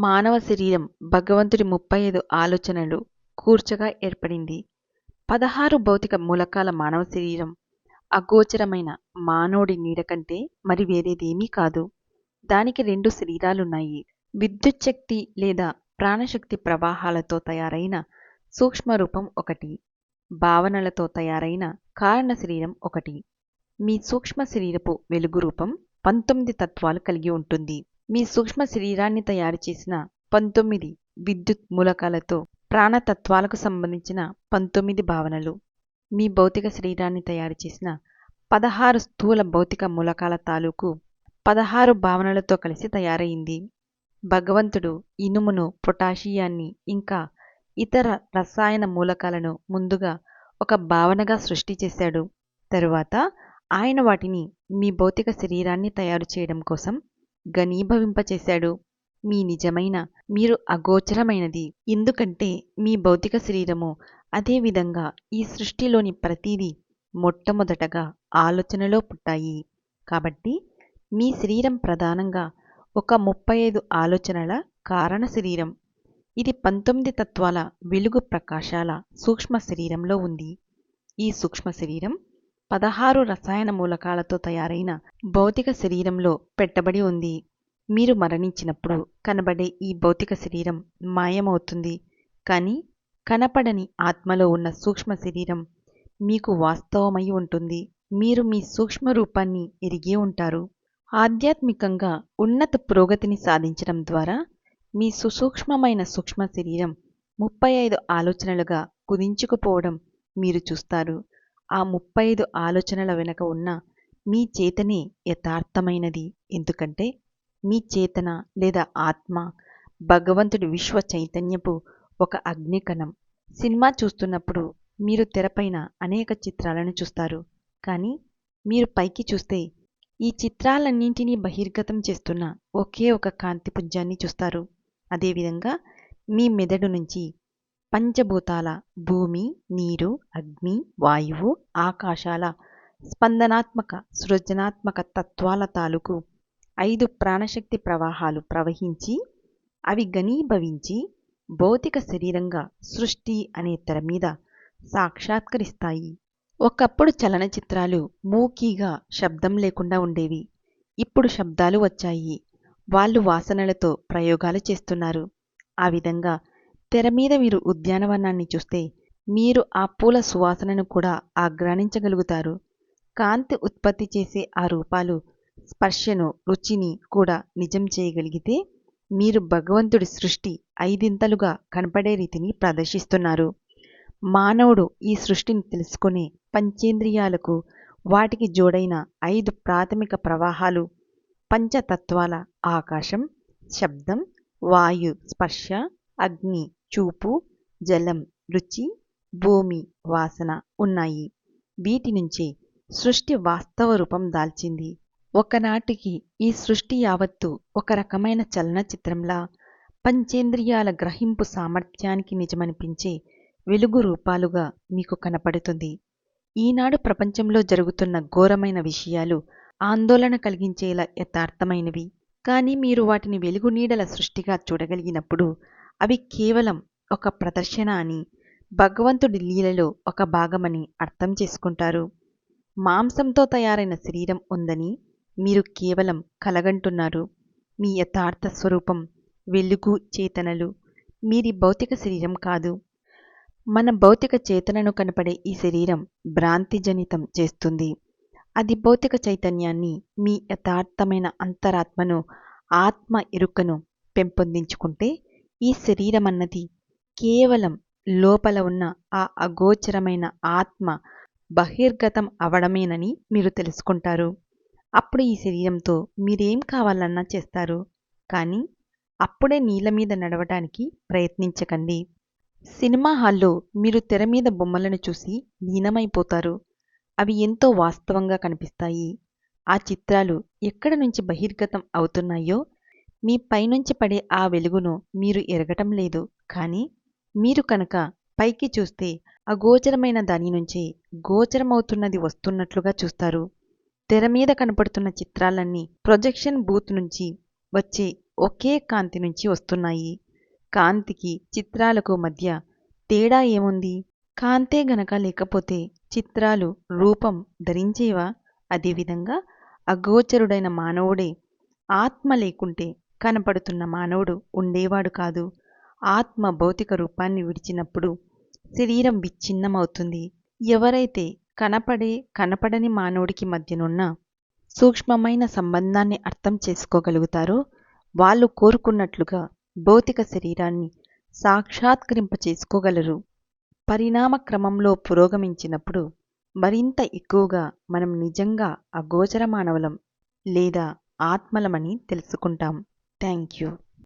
మానవ శరీరం భగవంతుడి 35 ఆలోచనలు కూర్చగా ఏర్పడింది. 16 భౌతిక మూలకాల మానవ శరీరం అగోచరమైన మానవుడి నీడ కంటే మరి వేరేదేమీ కాదు. దానికి 2 శరీరాలున్నాయి. విద్యుచ్ఛక్తి లేదా ప్రాణశక్తి ప్రవాహాలతో తయారైన సూక్ష్మరూపం ఒకటి, భావనలతో తయారైన కారణ శరీరం ఒకటి. మీ సూక్ష్మ శరీరపు వెలుగు రూపం 19 తత్వాలు కలిగి ఉంటుంది. మీ సూక్ష్మ శరీరాన్ని తయారు చేసిన 19 విద్యుత్ మూలకాలతో ప్రాణతత్వాలకు సంబంధించిన 19 భావనలు, మీ భౌతిక శరీరాన్ని తయారు చేసిన 16 స్థూల భౌతిక మూలకాల తాలూకు 16 భావనలతో కలిసి తయారైంది. భగవంతుడు ఇనుమును, పొటాషియాన్ని ఇంకా ఇతర రసాయన మూలకాలను ముందుగా ఒక భావనగా సృష్టి చేశాడు. తరువాత ఆయన వాటిని మీ భౌతిక శరీరాన్ని తయారు చేయడం కోసం ఘనీభవింపచేశాడు. మీ నిజమైన మీరు అగోచరమైనది, ఎందుకంటే మీ భౌతిక శరీరము అదేవిధంగా ఈ సృష్టిలోని ప్రతిదీ మొట్టమొదటగా ఆలోచనలో పుట్టాయి. కాబట్టి మీ శరీరం ప్రధానంగా ఒక 35 ఆలోచనల కారణ శరీరం. ఇది 19 తత్వాల వెలుగు ప్రకాశాల సూక్ష్మ శరీరంలో ఉంది. ఈ సూక్ష్మ శరీరం 16 రసాయన మూలకాలతో తయారైన భౌతిక శరీరంలో పెట్టబడి ఉంది. మీరు మరణించినప్పుడు కనబడే ఈ భౌతిక శరీరం మాయమవుతుంది. కానీ కనపడని ఆత్మలో ఉన్న సూక్ష్మ శరీరం మీకు వాస్తవమై ఉంటుంది. మీరు మీ సూక్ష్మ రూపాన్ని ఎరిగి ఉంటారు. ఆధ్యాత్మికంగా ఉన్నత పురోగతిని సాధించడం ద్వారా మీ సుసూక్ష్మమైన సూక్ష్మ శరీరం 35 ఆలోచనలుగా కుదించుకుపోవడం మీరు చూస్తారు. ఆ 35 ఆలోచనల వెనుక ఉన్న మీ చేతనే యథార్థమైనది. ఎందుకంటే మీ చేతన లేదా ఆత్మ భగవంతుడి విశ్వ చైతన్యపు ఒక అగ్నికణం. సినిమా చూస్తున్నప్పుడు మీరు తెరపైన అనేక చిత్రాలను చూస్తారు. కానీ మీరు పైకి చూస్తే ఈ చిత్రాలన్నింటినీ బహిర్గతం చేస్తున్న ఒకే ఒక కాంతిపుంజాన్ని చూస్తారు. అదేవిధంగా మీ మెదడు నుంచి పంచభూతాల భూమి, నీరు, అగ్ని, వాయువు, ఆకాశాల స్పందనాత్మక సృజనాత్మక తత్వాల తాలూకు 5 ప్రాణశక్తి ప్రవాహాలు ప్రవహించి అవి ఘనీభవించి భౌతిక శరీరంగా సృష్టి అనే తెర మీద సాక్షాత్కరిస్తాయి. ఒకప్పుడు చలనచిత్రాలు మూకీగా శబ్దం లేకుండా ఉండేవి. ఇప్పుడు శబ్దాలు వచ్చాయి. వాళ్ళు వాసనలతో ప్రయోగాలు చేస్తున్నారు. ఆ విధంగా తెర మీద మీరు ఉద్యానవనాన్ని చూస్తే మీరు ఆ పూల సువాసనను కూడా ఆఘ్రానించగలుగుతారు. కాంతి ఉత్పత్తి చేసే ఆ రూపాలు స్పర్శను, రుచిని కూడా నిజం చేయగలిగితే మీరు భగవంతుడి సృష్టి 5 కనపడే రీతిని ప్రదర్శిస్తున్నారు. మానవుడు ఈ సృష్టిని తెలుసుకునే పంచేంద్రియాలకు వాటికి జోడైన 5 ప్రాథమిక ప్రవాహాలు పంచతత్వాల ఆకాశం, శబ్దం, వాయు స్పర్శ, అగ్ని చూపు, జలం రుచి, భూమి వాసన ఉన్నాయి. వీటి నుంచే సృష్టి వాస్తవ రూపం దాల్చింది. ఒకనాటికి ఈ సృష్టి యావత్తు ఒక రకమైన చలనచిత్రంలా పంచేంద్రియాల గ్రహింపు సామర్థ్యానికి నిజమనిపించే వెలుగు రూపాలుగా మీకు కనపడుతుంది. ఈనాడు ప్రపంచంలో జరుగుతున్న ఘోరమైన విషయాలు ఆందోళన కలిగించేలా యథార్థమైనవి. కానీ మీరు వాటిని వెలుగు నీడల సృష్టిగా చూడగలిగినప్పుడు అవి కేవలం ఒక ప్రదర్శన అని, భగవంతుడి లీలలో ఒక భాగమని అర్థం చేసుకుంటారు. మాంసంతో తయారైన శరీరం ఉందని మీరు కేవలం కలగంటున్నారు. మీ యథార్థ స్వరూపం వెలుగు చేతనలు. మీది భౌతిక శరీరం కాదు. మన భౌతిక చేతనను కనపడే ఈ శరీరం భ్రాంతిజనితం చేస్తుంది. అది భౌతిక చైతన్యాన్ని, మీ యథార్థమైన అంతరాత్మను, ఆత్మ ఎరుకను పెంపొందించుకుంటే ఈ శరీరమన్నది కేవలం లోపల ఉన్న ఆ అగోచరమైన ఆత్మ బహిర్గతం అవడమేనని మీరు తెలుసుకుంటారు. అప్పుడు ఈ శరీరంతో మీరేం కావాలన్నా చేస్తారు. కానీ అప్పుడే నీళ్ళ మీద నడవడానికి ప్రయత్నించకండి. సినిమా హాల్లో మీరు తెర మీద బొమ్మలను చూసి లీనమైపోతారు. అవి ఎంతో వాస్తవంగా కనిపిస్తాయి. ఆ చిత్రాలు ఎక్కడ నుంచి బహిర్గతం అవుతున్నాయో మీ పైనుంచి పడే ఆ వెలుగును మీరు ఎరగటం లేదు. కానీ మీరు కనుక పైకి చూస్తే అగోచరమైన దాని నుంచే గోచరమవుతున్నది వస్తున్నట్లుగా చూస్తారు. తెర మీద కనపడుతున్న చిత్రాలన్నీ ప్రొజెక్షన్ బూత్ నుంచి వచ్చే ఒకే కాంతి నుంచి వస్తున్నాయి. కాంతికి చిత్రాలకు మధ్య తేడా ఏముంది? కాంతే గనక లేకపోతే చిత్రాలు రూపం ధరించేవా? అదేవిధంగా అగోచరుడైన మానవుడే ఆత్మ లేకుంటే కనపడుతున్న మానవుడు ఉండేవాడు కాదు. ఆత్మ భౌతిక రూపాన్ని విడిచినప్పుడు శరీరం విచ్ఛిన్నమవుతుంది. ఎవరైతే కనపడని మానవుడికి మధ్యనున్న సూక్ష్మమైన సంబంధాన్ని అర్థం చేసుకోగలుగుతారో వాళ్ళు కోరుకున్నట్లుగా భౌతిక శరీరాన్ని సాక్షాత్కరింప చేసుకోగలరు. పరిణామ క్రమంలో పురోగమించినప్పుడు మరింత ఎక్కువగా మనం నిజంగా అగోచర మానవులం లేదా ఆత్మలమని తెలుసుకుంటాం. Thank you.